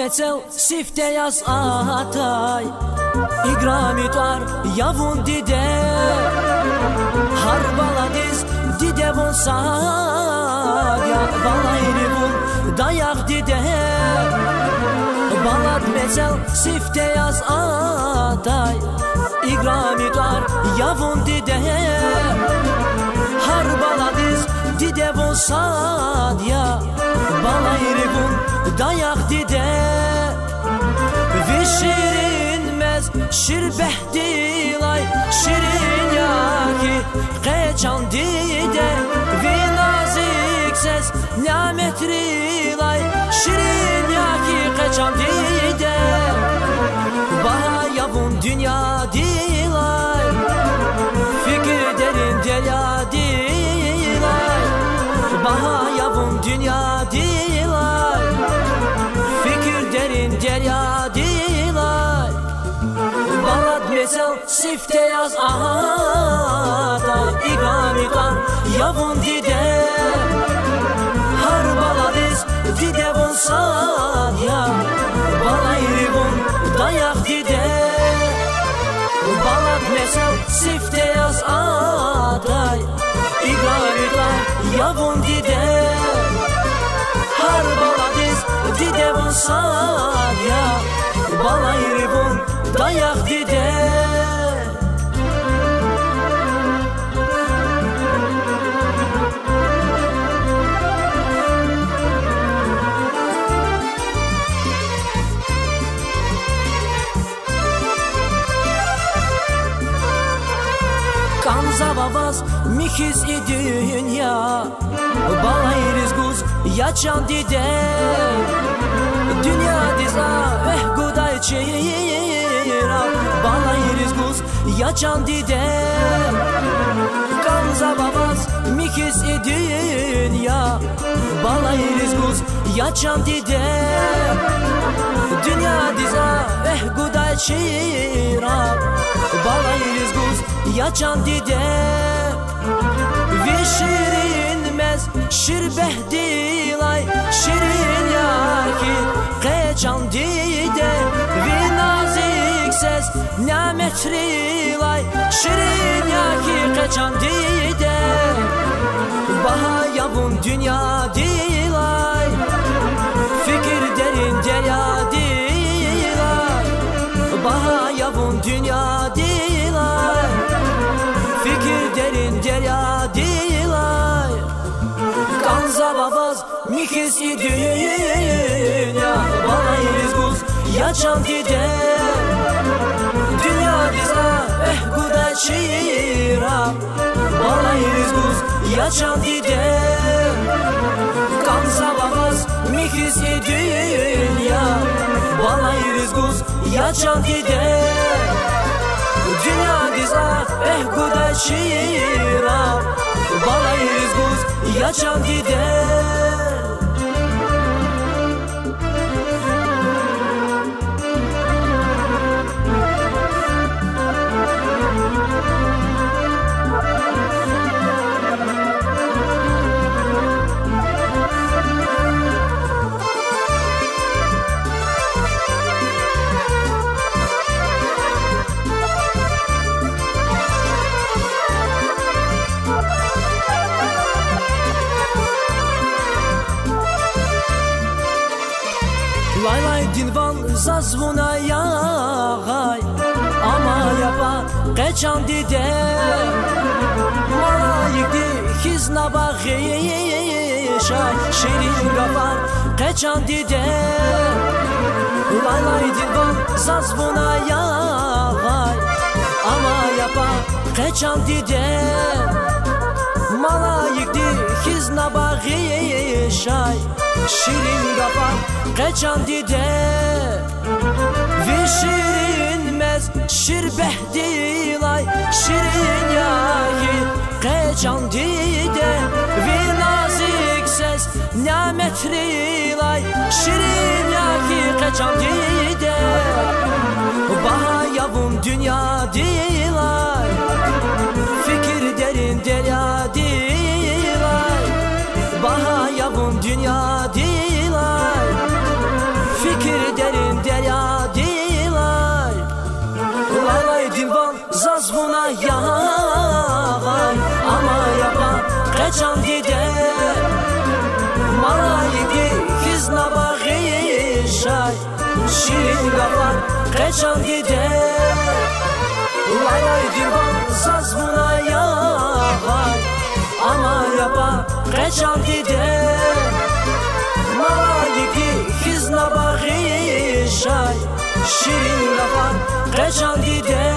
mecel sifte yaz atay İgrami tuar yavun dide Har baladiz dide bolsa ya balayri bul dayak dide Balad mecel sifte yaz atay İgrami tuar yavun dide Har baladiz dide bolsa ya balayri bul dayak dide Ve şirinmez şirbehtilay şirin yaki Qeçan dide ve nazik ses nimetrilay şirin yaki qeçan dide Baha yavun dünya dilay fikir derin delya dilay Baha yavun dünya dilay fikir derin derya dilay Balad mesel sifte yaz ahata İgrami kan yavun dide Har baladiz dide bolsa ya balayri bul dayak dide Balad mesel sifte yaz ahata İgrami kan yavun dide Har baladiz dide bolsa ya balayri bul dayak dide Kanza babaz mikiz dünya balayriz guz yaçan dide Dünya diza guday çira balayriz guz yaçan dide Kanza babaz mikiz dünya balayriz guz yaçan dide Dünya diza guday çira balayriz guz yaçan dide Ve şirinmez şirbehtilay şirin yaki Qeçan dide ve nazik ses nimetrilay şirin yaki Qeçan dide Baha yavun dünya dilay fikir derin derya dilay Baha yavun dünya dilay fikir derin derya dilay Kanza babaz mikiz dünya balayriz guz yaçan dide Dünya diza guday çira balayriz guz yaçan dide Kanza babaz mikiz dünya balayriz guz yaçan dide Dünya diza guday çira balayriz guz yaçan dide Lay lay dinval zazvuna yağay Ama yapa qeçan dide Malayikdi xizna bağışay Şirin qafar qeçan dide Lay lay dinval zazvuna yağay Ama yapa qeçan dide Malayikdi xizna bağışay Şirin qafar qeçan dide Ve şirinmez şirbehtilay şirin yaki Qeçan dide Ve nazik ses nimetrilay şirin yaki Qeçan dide Baha yavun dünya dilay fikir derin derya dilay Baha yavun dünya dilay fikir divan zazvuna yağay ama yapa kaçan dide malaydi hizna bağışay şirin kafa kaçan dide Lalay divan zazvuna yağay ama yapa kaçan dide malaydi hizna bağışay şirin kafa kaçan dide